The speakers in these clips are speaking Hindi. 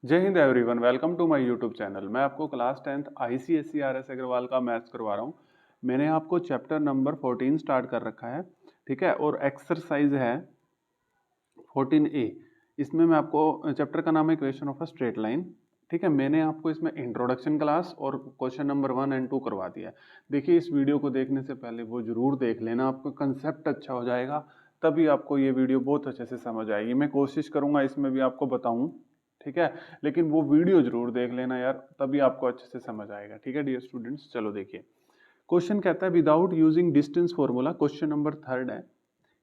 जय Hind everyone, welcome to my YouTube channel. मैं आपको class 10th ICSE RS Agarwal का मैथ्स करवा रहा हूँ। मैंने आपको चैप्टर नंबर 14 स्टार्ट कर रखा है, ठीक है। और एक्सरसाइज है 14A। इसमें मैं आपको, चैप्टर का नाम है equation of a straight line, ठीक है। मैंने आपको इसमें इंट्रोडक्शन क्लास और क्वेश्चन नंबर 1 और 2 करवा दिया है। देखिए, इस वीडियो को देखने से पहले वो जरूर देख लेना, आपका कंसेप्ट अच्छा हो जाएगा, तभी आपको ये वीडियो बहुत अच्छे से समझ आएगी। मैं कोशिश करूंगा इसमें भी आपको बताऊं, ठीक है, लेकिन वो वीडियो जरूर देख लेना यार, तभी आपको अच्छे से समझ आएगा, ठीक है डियर स्टूडेंट्स। चलो देखिए, क्वेश्चन कहता है without using distance formula, question number 3 है।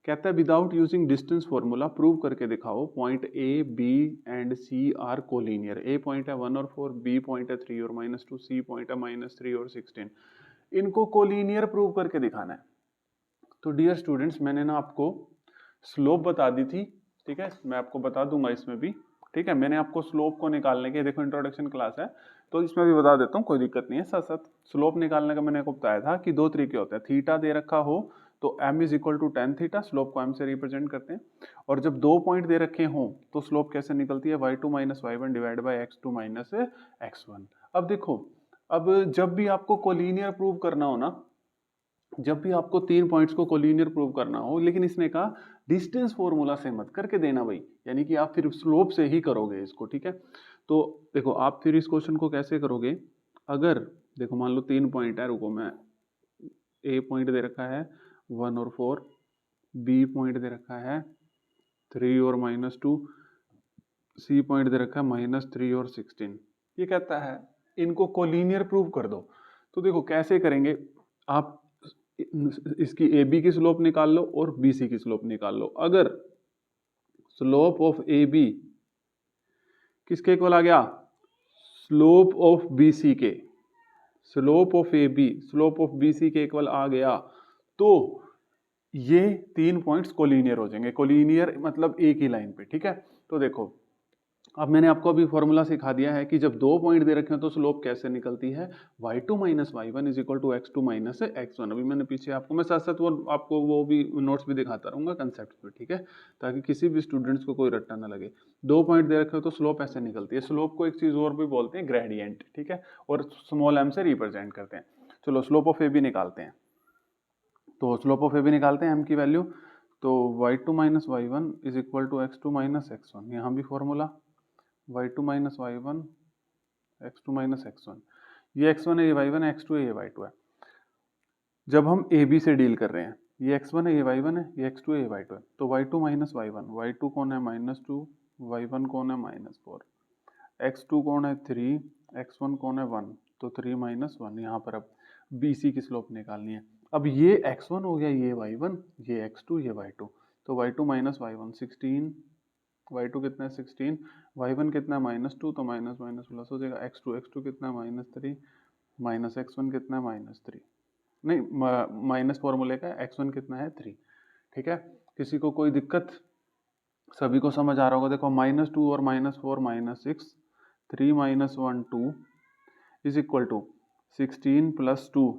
कहता है without using distance formula prove करके दिखाओ point A B and C are collinear. A point है 1 और 4, बी पॉइंट है 3 और -2, सी पॉइंट है -3 और 16। इनको कोलिनियर प्रूव करके दिखाना है। तो डियर स्टूडेंट्स, मैंने ना आपको स्लोप बता दी थी, ठीक है। मैं आपको बता दूंगा इसमें भी, ठीक है। मैंने आपको स्लोप को निकालने के, देखो इंट्रोडक्शन क्लास है तो इसमें भी बता देता हूँ, कोई दिक्कत नहीं है। साथ साथ स्लोप निकालने का मैंने आपको बताया था कि दो तरीके होते हैं। थीटा दे रखा हो तो m is equal to ten theta, slope को m से रिप्रेजेंट करते हैं। और जब दो पॉइंट दे रखे हों तो स्लोप कैसे निकलती है, y2 minus y1 divide by x2 minus x1। अब देखो, अब जब भी आपको कोलिनियर प्रूव करना हो ना, जब भी आपको तीन पॉइंट्स को कोलिनियर प्रूव करना हो, लेकिन इसने कहा डिस्टेंस फॉर्मूला से मत करके देना भाई, यानी कि आप फिर स्लोप से ही करोगे इसको, ठीक है। तो देखो, आप फिर इस क्वेश्चन को कैसे करोगे, अगर देखो मान लो तीन पॉइंट है, रुको मैं, ए पॉइंट दे रखा है 1 और 4, बी पॉइंट दे रखा है 3 और -2, सी पॉइंट दे रखा है -3 और 16। ये कहता है इनको कोलिनियर प्रूव कर दो। तो देखो कैसे करेंगे, आप इसकी ए बी की स्लोप निकाल लो और बी सी की स्लोप निकाल लो। अगर स्लोप ऑफ ए बी किसके इक्वल आ गया, स्लोप ऑफ बी सी के, slope of A B slope of B C के इक्वल आ गया, तो ये तीन पॉइंट्स कोलिनियर हो जाएंगे। कोलिनियर मतलब एक ही लाइन पे, ठीक है। तो देखो, अब मैंने आपको अभी फॉर्मूला सिखा दिया है कि जब दो पॉइंट दे रखे हो तो स्लोप कैसे निकलती है, y2 minus y1 is equal to x2 minus x1। अभी मैंने पीछे आपको, मैं साथ साथ वो आपको वो भी नोट्स भी दिखाता रहूंगा कंसेप्ट पे, ठीक है, ताकि किसी भी स्टूडेंट्स को कोई रट्टा ना लगे। दो पॉइंट दे रखे हो तो स्लोप ऐसे निकलती है। स्लोप को एक चीज और भी बोलते हैं, ग्रेडियंट, ठीक है, और स्मॉल m से रिप्रेजेंट करते हैं। चलो स्लोप ऑफ ए बी निकालते हैं। तो स्लोप ऑफ ए बी निकालते हैं m की वैल्यू, तो y2 minus y1 is equal to x2 minus x1। यहाँ भी formula y2 minus y1 x2 minus x1, ये x1 है, ये y1 है, x2 है, ये y2 है। जब हम ए बी से डील कर रहे हैं, ये x1 है, ये y1 है, ये x2 है, ये y2 है, तो y2 माइनस y1, y2 कौन है -2, y1 कौन है -4, x2 कौन है 3, x1 कौन है 1, तो 3 माइनस 1। यहाँ पर अब BC की स्लोप निकालनी है। अब ये x1 हो गया, ये y1, ये x2, ये y2, तो y2 माइनस y1 16, y2 कितना है 16, y1 कितना है -2, तो माइनस माइनस प्लस हो जाएगा, x2 कितना है -3, माइनस x1 कितना है -3, नहीं माइनस फॉर्मूले का x1 कितना है 3, ठीक है। किसी को कोई दिक्कत, सभी को समझ आ रहा होगा। देखो -2 और -4 -6, 3 minus 1 2 is equal to 16 plus 2,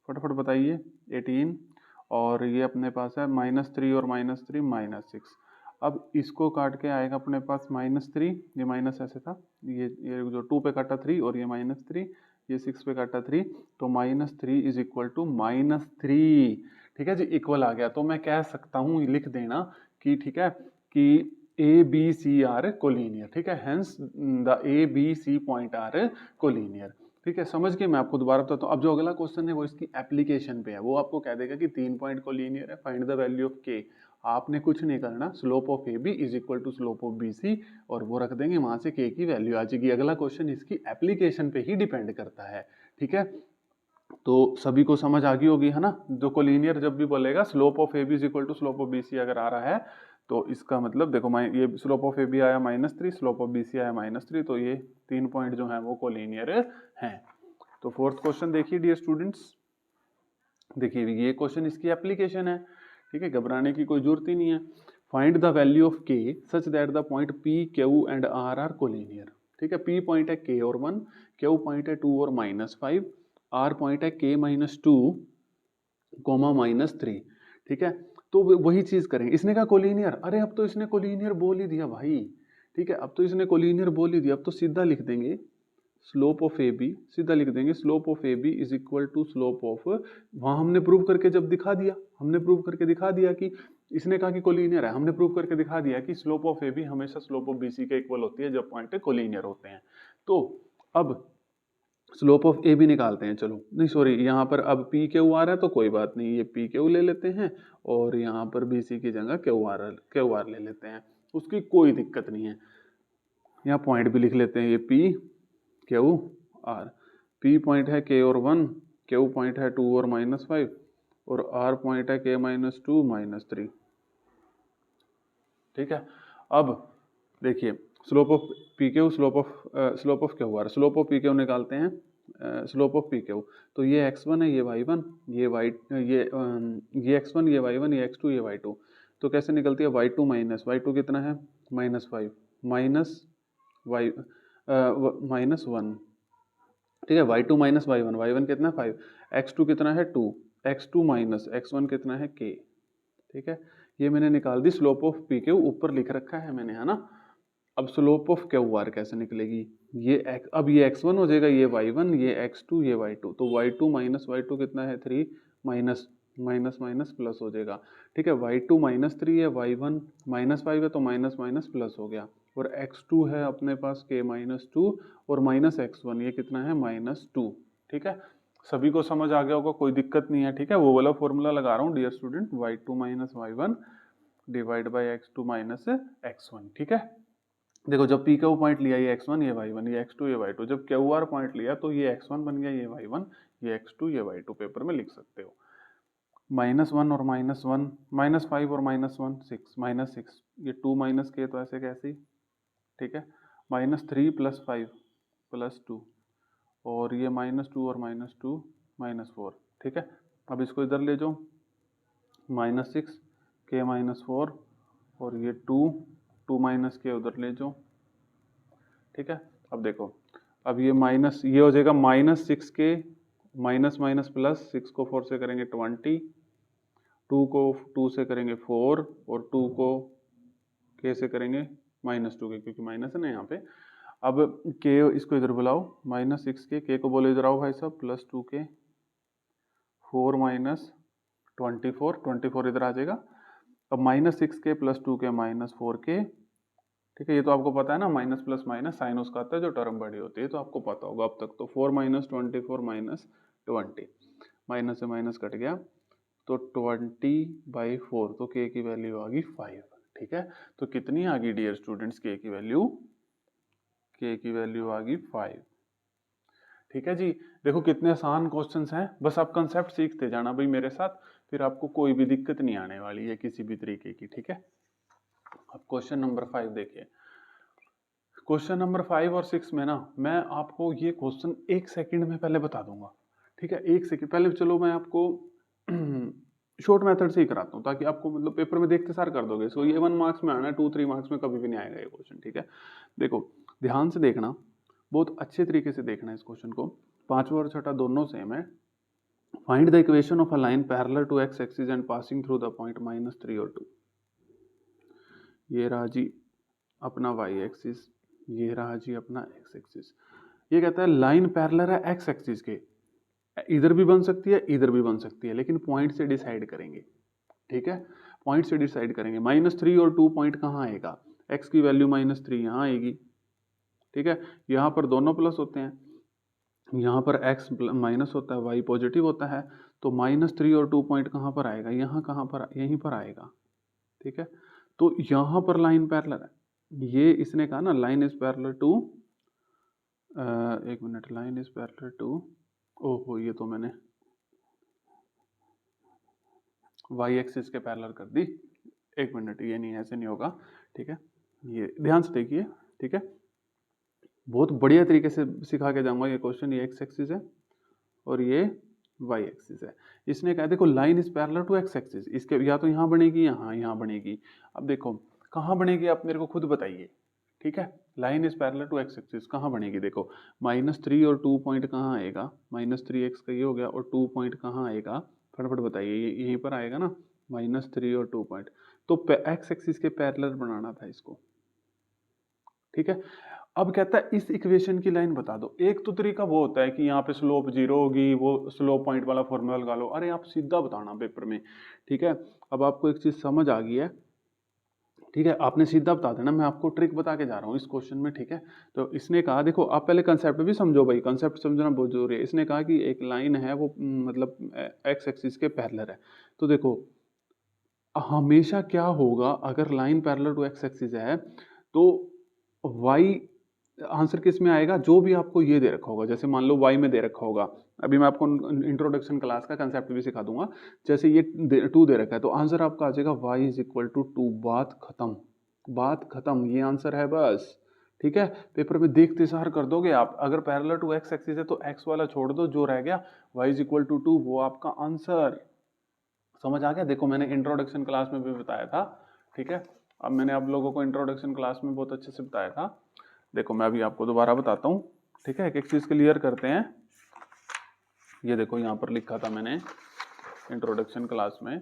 फटाफट बताइए 18, और ये अपने पास है -3 और -3 -6। अब इसको काट के आएगा अपने पास -3, ये माइनस ऐसे था, ये जो 2 पे काटा 3 और ये -3, ये 6 पे काटा 3, तो -3 इज इक्वल टू -3, ठीक है जी, इक्वल आ गया। तो मैं कह सकता हूँ, लिख देना कि, ठीक है, कि A B C are collinear, ठीक है, hence the A B C point are collinear, ठीक है। समझ के मैं आपको दोबारा बताता हूँ। अब जो अगला क्वेश्चन है वो इसकी एप्लीकेशन पे है, वो आपको कह देगा कि तीन पॉइंट कोलिनियर है, find the value of K. आपने कुछ नहीं करना, slope of A B is equal to slope of B C, और वो रख देंगे, वहां से के की वैल्यू आ जाएगी। अगला क्वेश्चन इसकी एप्लीकेशन पे ही डिपेंड करता है, ठीक है। तो सभी को समझ आ गई होगी, है ना। जो कोलिनियर जब भी बोलेगा slope of A B is equal to slope of B C अगर आ रहा है, तो इसका मतलब देखो, ये स्लोप ऑफ ए बी आया -3, स्लोप ऑफ बी सी आया -3, तो ये तीन पॉइंट जो है वो कोलिनियर हैं। तो फोर्थ क्वेश्चन देखिए डियर स्टूडेंट्स, देखिए ये क्वेश्चन इसकी एप्लीकेशन है, ठीक है, घबराने की कोई जरूरत ही नहीं है। Find the value of K such that the point P Q and R are collinear, ठीक है। पी पॉइंट है के और 1, क्यू पॉइंट है 2 और -5, आर पॉइंट है के -2 कोमा -3, ठीक है। तो वही चीज करेंगे। इसने कहा कोलिनियर, अरे अब तो इसने कोलिनियर बोल ही दिया भाई, ठीक है, अब तो इसने कोलिनियर बोल ही दिया, अब तो सीधा लिख देंगे स्लोप ऑफ ए बी, सीधा लिख देंगे slope of A B is equal to slope of, वहां हमने प्रूव करके जब दिखा दिया, हमने प्रूव करके दिखा दिया कि इसने कहा कि कोलिनियर है, हमने प्रूव करके दिखा दिया कि स्लोप ऑफ ए बी हमेशा स्लोप ऑफ बी सी के इक्वल होती है जब पॉइंट कोलिनियर होते हैं। तो अब स्लोप ऑफ ए बी निकालते हैं, चलो नहीं सॉरी, यहाँ पर अब पी क्यू आर है तो कोई बात नहीं, ये पी क्यू ले लेते हैं और यहाँ पर बी सी की जगह क्यू आर ले लेते हैं, उसकी कोई दिक्कत नहीं है। यहाँ पॉइंट भी लिख लेते हैं, ये P Q R, P point है के और 1, क्यू पॉइंट है 2 और -5 और आर पॉइंट है के -2 -3। ठीक है, अब देखिए slope of P Q, slope of Q R, slope of P Q निकालते हैं, स्लोप ऑफ पी क्यू, तो ये x1 है, ये y1, ये x1, ये y1, ये x2, ये y2, तो कैसे निकलती है y2 माइनस y2 कितना है -5 माइनस y -1, ठीक है, y2 माइनस y1 कितना है 5, x2 कितना है 2, x2 माइनस x1 कितना है k। ठीक है, ये मैंने निकाल दी स्लोप ऑफ पी क्यू, ऊपर लिख रखा है मैंने, है ना। अब स्लोप ऑफ क्यू आर कैसे निकलेगी, अब ये x1 हो जाएगा, ये y1, ये x2, ये y2, तो y2 माइनस y2 कितना है 3, माइनस माइनस माइनस प्लस हो जाएगा। ठीक है, y2 -3 है, y1 -5 है तो माइनस माइनस प्लस हो गया, और x2 है अपने पास k -2 और माइनस x1, ये कितना है -2। ठीक है, सभी को समझ आ गया होगा, कोई दिक्कत नहीं है। ठीक है, वो वाला फॉर्मूला लगा रहा हूँ dear student, y2 minus y1 divide by x2 minus x1। ठीक है, देखो जब पी क्यू पॉइंट लिया ये x1, ये y1, ये x2, ये y2, जब क्यू आर पॉइंट लिया तो ये x1 बन गया, ये y1, ये x2, ये y2, पेपर में लिख सकते हो। -1 और -1, -5 और -1 6, -6, ये 2 माइनस के तो ऐसे कैसे ही। ठीक है, -3 + 5 + 2 और ये -2 और -2 -4। ठीक है, अब इसको इधर ले जाओ, -6 k -4 और ये 2 माइनस के उधर ले जाओ। ठीक है, अब देखो, अब ये माइनस, ये हो जाएगा -6 के माइनस माइनस प्लस, 6 को 4 से करेंगे 20, 2 को 2 से करेंगे 4 और 2 को k से करेंगे -2 के, क्योंकि माइनस है ना यहाँ पे। अब k इसको इधर बुलाओ, -6 के, k को बोले इधर आओ भाई साहब, +2 के, 4 माइनस 24 इधर आ जाएगा। अब -6 के +2 के -4 के। ठीक है, ये तो आपको पता है ना, माइनस प्लस माइनस साइन उसका आता है जो टर्म बड़ी होती है, तो आपको पता होगा अब तक। तो 4 - 24 - 20, माइनस से माइनस कट गया तो 20/4, तो k की वैल्यू आ गई 5। ठीक है, तो कितनी आ गई डियर स्टूडेंट्स k की वैल्यू, k की वैल्यू आ गई 5। ठीक है जी, देखो कितने आसान क्वेश्चंस हैं, बस आप कंसेप्ट सीखते जाना भाई मेरे साथ, फिर आपको कोई भी दिक्कत नहीं आने वाली है किसी भी तरीके की। ठीक है, अब क्वेश्चन नंबर 5 देखिए। क्वेश्चन नंबर 5 और 6 में ना मैं आपको ये क्वेश्चन 1 सेकंड में पहले बता दूंगा। ठीक है, 1 सेकंड पहले चलो मैं आपको शॉर्ट मेथड से ही कराता हूँ, ताकि आपको मतलब पेपर में देखते सार कर दोगे। सो ये 1 मार्क्स में आना है, 2-3 मार्क्स में कभी भी नहीं आएगा ये क्वेश्चन। ठीक है, देखो ध्यान से देखना, बहुत अच्छे तरीके से देखना इस क्वेश्चन को। पांचवा और छठा दोनों सेम है। Find the equation of a line parallel to x axis and passing through the point -3 और 2। ये रहा जी अपना y एक्सिस, ये रहा जी अपना x एक्सिस। ये कहता है लाइन पैरेलल है x एक्सिस के, इधर भी बन सकती है, इधर भी बन सकती है, लेकिन पॉइंट से डिसाइड करेंगे। ठीक है, पॉइंट से डिसाइड करेंगे। -3 और 2 पॉइंट कहाँ आएगा, x की वैल्यू -3 यहाँ आएगी। ठीक है, यहाँ पर दोनों प्लस होते हैं, यहाँ पर x माइनस होता है, y पॉजिटिव होता है, तो -3 और 2 पॉइंट कहाँ पर आएगा, यहाँ कहाँ पर, यहीं पर आएगा। ठीक है, तो यहाँ पर लाइन पैरेलल है, ये इसने कहा ना लाइन इज पैरेलल टू, एक मिनट, लाइन इज पैरेलल टू, ओहो ये तो मैंने y एक्सिस के पैरेलल कर दी। एक मिनट, ये नहीं, ऐसे नहीं होगा। ठीक है, ये ध्यान से देखिए। ठीक है, बहुत बढ़िया तरीके से सिखा के जाऊंगा ये क्वेश्चन। ये x एक्सिस है और ये y एक्सिस है। इसने कहा देखो line is parallel to x axis, इसके या तो यहाँ बनेगी, यहाँ बनेगी। अब देखो कहाँ बनेगी, आप मेरे को खुद बताइए। ठीक है, line is parallel to x axis कहाँ बनेगी, देखो -3 और 2 पॉइंट कहाँ आएगा, -3x का ये हो गया, और 2 पॉइंट कहाँ आएगा, फटाफट बताइए, यहीं पर आएगा ना, -3 और 2 पॉइंट। तो x एक्सिस के पैरेलल बनाना था इसको। ठीक है। अब कहता है इस इक्वेशन की लाइन बता दो। एक तो तरीका वो होता है कि यहाँ पे स्लोप 0 होगी, वो स्लोप पॉइंट वाला फॉर्मूला लगा लो। अरे आप सीधा बताना पेपर में, ठीक है। अब आपको एक चीज समझ आ गई है, ठीक है, आपने सीधा बता देना। मैं आपको ट्रिक बता के जा रहा हूँ इस क्वेश्चन में, ठीक है। तो इसने कहा, देखो आप पहले कंसेप्ट भी समझो भाई, कंसेप्ट समझना बहुत जरूरी है। इसने कहा कि एक लाइन है वो मतलब एक्स एक्सिस के पैरेलल है। तो देखो हमेशा क्या होगा, अगर line parallel to x axis है तो वाई आंसर किस में आएगा, जो भी आपको ये दे रखा होगा। जैसे मान लो वाई में दे रखा होगा, अभी मैं आपको इंट्रोडक्शन क्लास का कंसेप्ट भी सिखा दूंगा। जैसे ये 2 दे रखा है तो आंसर आपका आ जाएगा y इज इक्वल टू 2। बात खत्म, बात खत्म, ये आंसर है बस, ठीक है। पेपर में देखते सार कर दोगे आप। अगर पैरेलल टू एक्स एक्सिस है तो एक्स वाला छोड़ दो, जो रह गया y इज इक्वल टू 2, वो आपका आंसर। समझ आ गया। देखो मैंने इंट्रोडक्शन क्लास में भी बताया था, ठीक है। अब मैंने आप लोगों को इंट्रोडक्शन क्लास में बहुत अच्छे से बताया था। देखो मैं अभी आपको दोबारा बताता हूँ, ठीक है। एक एक चीज क्लियर करते हैं। ये देखो यहाँ पर लिखा था मैंने इंट्रोडक्शन क्लास में,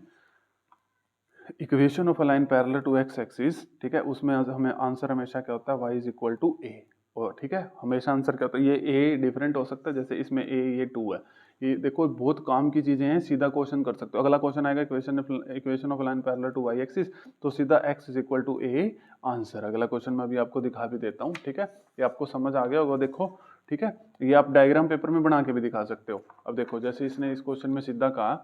equation of a line parallel to x axis, ठीक है। उसमें हमें आंसर हमेशा क्या होता है, y इज इक्वल टू ए। और ठीक है, हमेशा आंसर क्या होता है, ये a डिफरेंट हो सकता है, जैसे इसमें a ये 2 है। ये देखो बहुत काम की चीजें हैं, सीधा क्वेश्चन कर सकते हो। अगला क्वेश्चन आएगा equation of line parallel to y axis, तो सीधा x is equal to a answer. अगला क्वेश्चन मैं अभी आपको दिखा भी देता हूँ, ठीक है। ये आपको समझ आ गया होगा, देखो, ठीक है। ये आप डायग्राम पेपर में बना के भी दिखा सकते हो। अब देखो जैसे इसने इस क्वेश्चन में सीधा कहा,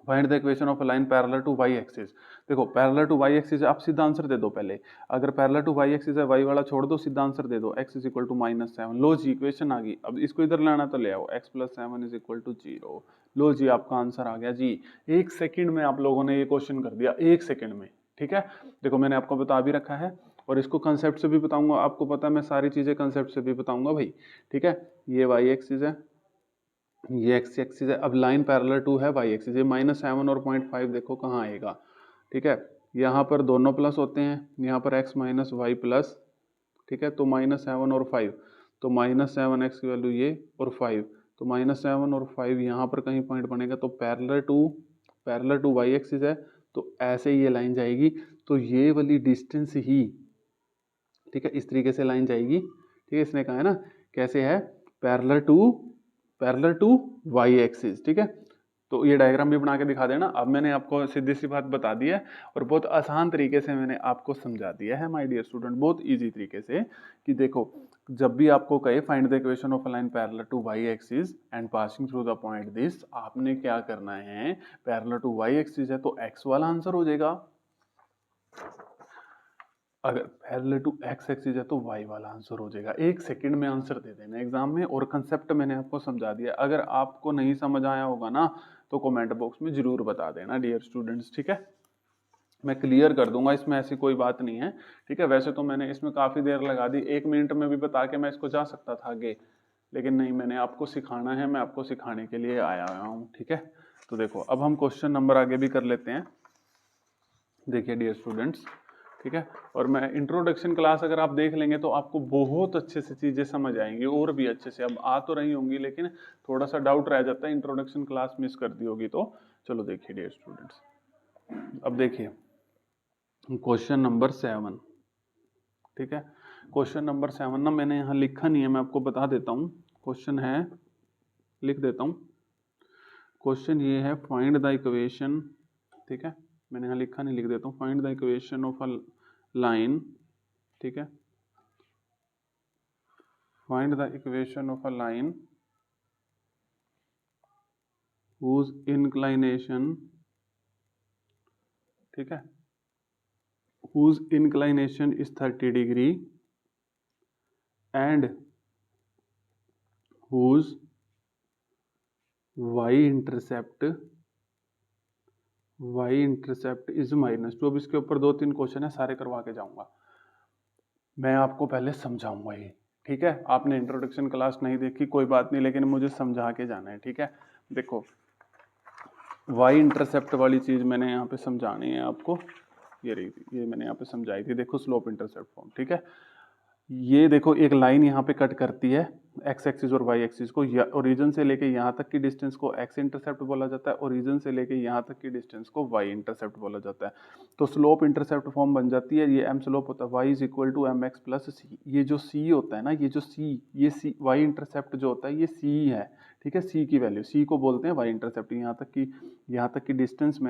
find the equation of a line parallel to y axis. देखो पैरेलल टू y एक्सिस, आप सीधा आंसर दे दो पहले। अगर पैरेलल टू y एक्सिस है, y वाला छोड़ दो, सीधा आंसर दे दो, x इज इक्वल टू -7। लो जी इक्वेशन आ गई। अब इसको इधर लाना तो ले आओ, x plus 7 is equal to 0। लो जी आपका आंसर आ गया जी। 1 सेकंड में आप लोगों ने ये क्वेश्चन कर दिया, 1 सेकंड में, ठीक है। देखो मैंने आपको बता भी रखा है और इसको कंसेप्ट से भी बताऊंगा। आपको पता है मैं सारी चीजें कंसेप्ट से भी बताऊंगा भाई, ठीक है। ये y एक्सिस है, ये एक्स एक्सिस है। अब लाइन पैरेलल टू है वाई एक्सिस, ये -7 और 0.5 देखो कहाँ आएगा, ठीक है। यहाँ पर दोनों प्लस होते हैं, यहाँ पर x माइनस वाई प्लस, ठीक है। तो -7 और 5, तो -7 x की वैल्यू ये और 5, तो -7 और 5 यहाँ पर कहीं पॉइंट बनेगा। तो पैरेलल टू वाई एक्सिस है, तो ऐसे ही ये लाइन जाएगी। तो ये वाली डिस्टेंस ही, ठीक है, इस तरीके से लाइन जाएगी, ठीक है। इसने कहा है ना कैसे है, पैरेलल टू वाई एक्सिस, ठीक है। तो ये डायग्राम भी बना के दिखा देना। अब मैंने आपको सीधी सी बात बता दी है और बहुत आसान तरीके से मैंने आपको समझा दिया है माय डियर स्टूडेंट, बहुत इजी तरीके से। कि देखो जब भी आपको कहे find the equation of a line parallel to y axis and passing through the point this, आपने क्या करना है, पैरेलल टू वाई एक्सिस है तो एक्स वाला आंसर हो जाएगा। अगर पैरेलल टू एक्स एक्सिस है तो वाई वाला आंसर हो जाएगा। 1 सेकंड में आंसर दे देना एग्जाम में। और कंसेप्ट मैंने आपको समझा दिया। अगर आपको नहीं समझ आया होगा ना तो कमेंट बॉक्स में जरूर बता देना डियर स्टूडेंट्स, ठीक है। मैं क्लियर कर दूंगा, इसमें ऐसी कोई बात नहीं है, ठीक है। वैसे तो मैंने इसमें काफी देर लगा दी, 1 मिनट में भी बता के मैं इसको जा सकता था आगे, लेकिन नहीं, मैंने आपको सिखाना है, मैं आपको सिखाने के लिए आया हुआ हूँ, ठीक है। तो देखो अब हम क्वेश्चन नंबर आगे भी कर लेते हैं। देखिए डियर स्टूडेंट्स, ठीक है। और मैं इंट्रोडक्शन क्लास अगर आप देख लेंगे तो आपको बहुत अच्छे से चीजें समझ आएंगी, और भी अच्छे से। अब आ तो रही होंगी लेकिन थोड़ा सा डाउट रह जाता है, इंट्रोडक्शन क्लास मिस कर दी होगी तो। चलो देखिए डियर स्टूडेंट्स, अब देखिए क्वेश्चन नंबर 7, ठीक है। क्वेश्चन नंबर 7 ना मैंने यहाँ लिखा नहीं है, मैं आपको बता देता हूँ। क्वेश्चन है, लिख देता हूँ। क्वेश्चन ये है फाइंड द इक्वेशन, ठीक है। मैंने यहाँ लिखा नहीं, लिख देता हूँ। Find the equation of a line, ठीक है। Find the equation of a line whose inclination, ठीक है, whose inclination is 30 degree and whose y-intercept is -2। अब इसके ऊपर 2-3 क्वेश्चन है, सारे करवा के जाऊंगा। मैं आपको पहले समझाऊंगा ये, ठीक है। आपने इंट्रोडक्शन क्लास नहीं देखी कोई बात नहीं, लेकिन मुझे समझा के जाना है, ठीक है। देखो वाई इंटरसेप्ट वाली चीज मैंने यहाँ पे समझानी है आपको। ये रही थी, ये मैंने यहाँ पे समझाई थी। देखो स्लोप इंटरसेप्ट फॉर्म, ठीक है। ये देखो एक लाइन यहाँ पे कट करती है, एक्स एक्सिस और वाई एक्सिस को, ओरिजिन से लेके यहाँ तक की डिस्टेंस को एक्स इंटरसेप्ट बोला जाता है, ओरिजिन से लेके यहाँ तक की डिस्टेंस को वाई इंटरसेप्ट बोला जाता है। तो स्लोप इंटरसेप्ट फॉर्म बन जाती है, ये एम स्लोप होता है y is equal to m x plus c. ये जो सी होता है ना, ये सी वाई इंटरसेप्ट जो होता है ये सी है, ठीक है। सी की वैल्यू, सी को बोलते हैं वाई इंटरसेप्ट। यहाँ तक की डिस्टेंस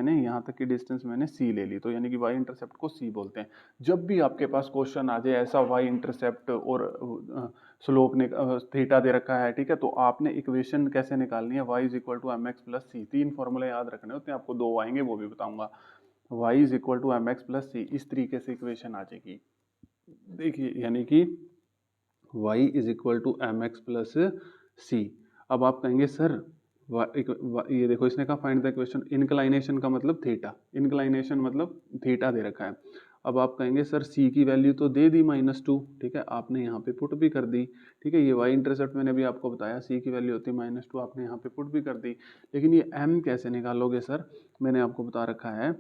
मैंने सी ले ली, तो यानी कि वाई इंटरसेप्ट को सी बोलते हैं। जब भी आपके पास क्वेश्चन आ जाए ऐसा वाई इंटरसेप्ट और स्लोप ने थीटा दे रखा है, ठीक है, तो आपने इक्वेशन कैसे निकालनी है, y is equal to m x plus c. 3 फॉर्मूले याद रखने होते हैं आपको, 2 आएंगे वो भी बताऊंगा। y is equal to m x plus c, इस तरीके से इक्वेशन आ जाएगी। देखिए यानी कि y is equal to m x plus c. अब आप कहेंगे सर ये देखो इसने कहा फाइंड द इक्वेशन, इंक्लाइनेशन का मतलब थीटा, इंक्लाइनेशन मतलब थीटा दे रखा है। अब आप कहेंगे सर सी की वैल्यू तो दे दी -2, ठीक है, आपने यहाँ पे पुट भी कर दी, ठीक है। ये वाई इंटरसेप्ट मैंने भी आपको बताया, सी की वैल्यू होती है -2, आपने यहाँ पे पुट भी कर दी। लेकिन ये एम कैसे निकालोगे सर, मैंने आपको बता रखा है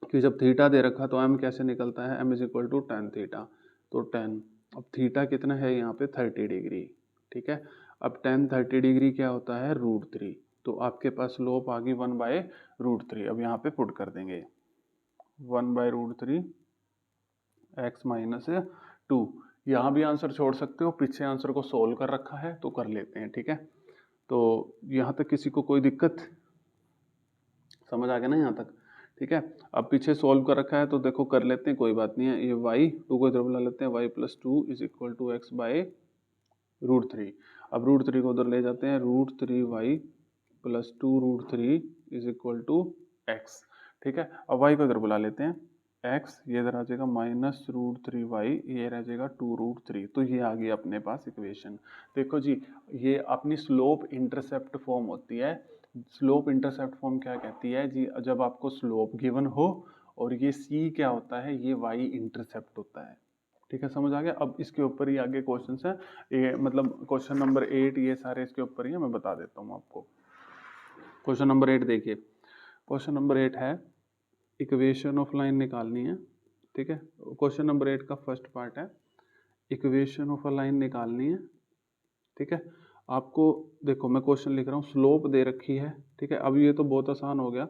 कि जब थीटा दे रखा तो एम कैसे निकलता है, m is equal to ten theta. तो 10, अब थीटा कितना है यहाँ पे 30 डिग्री, ठीक है। अब 10 30 डिग्री क्या होता है √3, तो आपके पास स्लोप आ गई 1/√3। अब यहाँ पे पुट कर देंगे 1/√3 x माइनस 2। यहाँ भी आंसर छोड़ सकते हो, पीछे आंसर को सोल्व कर रखा है तो कर लेते हैं, ठीक है। तो यहाँ तक किसी को कोई दिक्कत, समझ आ गया ना यहाँ तक, ठीक है। अब पीछे सोल्व कर रखा है तो देखो कर लेते हैं, कोई बात नहीं है। ये y 2 को इधर बुला लेते हैं, y plus 2 is equal to x/√3। अब √3 को उधर ले जाते हैं, √3y plus 2√3 is equal to x, ठीक है। अब y को इधर बुला लेते हैं, x ये इधर आ जाएगा -√3y, ये रह जाएगा 2√3। तो ये आ गई अपने पास इक्वेशन। देखो जी, ये अपनी स्लोप इंटरसेप्ट फॉर्म होती है। स्लोप इंटरसेप्ट फॉर्म क्या कहती है जी, जब आपको स्लोप गिवन हो और ये c क्या होता है, ये y इंटरसेप्ट होता है, ठीक है, समझ आ गया। अब इसके ऊपर ही आगे क्वेश्चन है, ये मतलब क्वेश्चन नंबर 8, ये सारे इसके ऊपर ही है, मैं बता देता हूँ आपको। क्वेश्चन नंबर 8 देखिए, क्वेश्चन नंबर 8 है इक्वेशन ऑफ लाइन निकालनी है, ठीक है। क्वेश्चन नंबर 8 का फर्स्ट पार्ट है इक्वेशन ऑफ अ लाइन निकालनी है, ठीक है। आपको देखो मैं क्वेश्चन लिख रहा हूँ, स्लोप दे रखी है, ठीक है। अब ये तो बहुत आसान हो गया,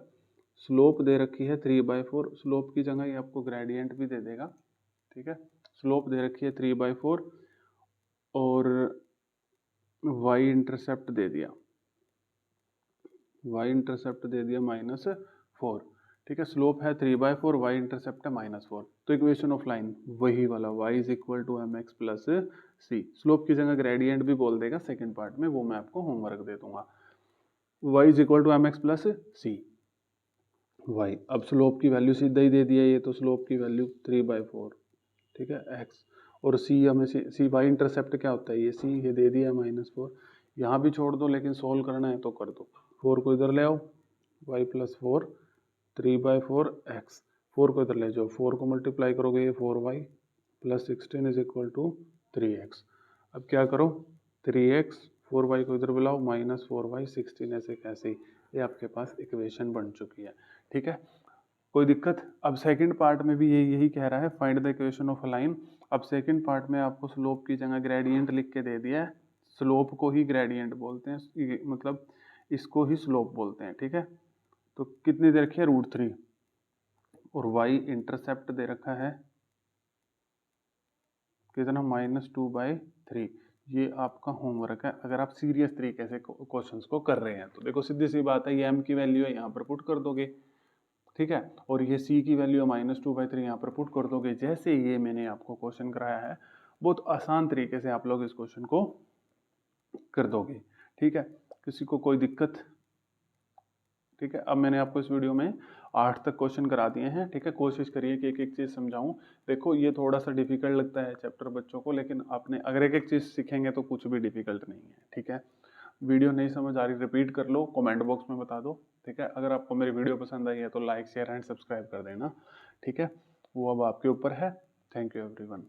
स्लोप दे रखी है 3/4, स्लोप की जगह ये आपको ग्रेडियंट भी दे देगा, ठीक है। स्लोप दे रखी है 3/4 और y इंटरसेप्ट दे दिया, y इंटरसेप्ट दे दिया -4, ठीक है। स्लोप है 3/4, y इंटरसेप्ट है -4। तो इक्वेशन ऑफ लाइन वही वाला y is equal to m x plus c. Slope की जगह ग्रेडियंट भी बोल देगा सेकंड पार्ट में, वो मैं आपको होमवर्क दे दूंगा। y is equal to m x plus c y. अब स्लोप की वैल्यू सीधा ही दे दिया, ये तो स्लोप की वैल्यू 3/4, ठीक है, x। और c हमें सी वाई इंटरसेप्ट क्या होता है, ये c ये दे दिया है -4। यहाँ भी छोड़ दो, लेकिन सोल्व करना है तो कर दो। 4 को इधर ले आओ, y प्लस 4 3/4 x, 4 को इधर ले जाओ, 4 को मल्टीप्लाई करोगे ये 4y plus 16 is equal to 3x। अब क्या करो 3x 4y को इधर बुलाओ -4y 16 ऐसे कैसे, ये आपके पास इक्वेशन बन चुकी है, ठीक है। कोई दिक्कत। अब सेकंड पार्ट में भी यही कह रहा है find the equation of a line. अब सेकंड पार्ट में आपको स्लोप की जगह ग्रेडियंट लिख के दे दिया है, स्लोप को ही ग्रेडियंट बोलते हैं, मतलब इसको ही स्लोप बोलते हैं, ठीक है। तो कितनी दे रखी है √3 और y इंटरसेप्ट दे रखा है कितना -2/3। ये आपका होमवर्क है, अगर आप सीरियस तरीके से क्वेश्चंस को कर रहे हैं तो। देखो सीधी सी बात है, ये m की वैल्यू है यहाँ पर पुट कर दोगे, ठीक है, और ये c की वैल्यू है -2/3 यहाँ पर पुट कर दोगे। जैसे ये मैंने आपको क्वेश्चन कराया है, बहुत आसान तरीके से आप लोग इस क्वेश्चन को कर दोगे, ठीक है। किसी को कोई दिक्कत, ठीक है। अब मैंने आपको इस वीडियो में 8 तक क्वेश्चन करा दिए हैं, ठीक है। कोशिश करिए कि एक एक चीज़ समझाऊं। देखो ये थोड़ा सा डिफिकल्ट लगता है चैप्टर बच्चों को, लेकिन आपने अगर एक एक चीज़ सीखेंगे तो कुछ भी डिफिकल्ट नहीं है, ठीक है। वीडियो नहीं समझ आ रही रिपीट कर लो, कमेंट बॉक्स में बता दो, ठीक है। अगर आपको मेरी वीडियो पसंद आई है तो लाइक शेयर एंड सब्सक्राइब कर देना, ठीक है। वो अब आपके ऊपर है। Thank you everyone.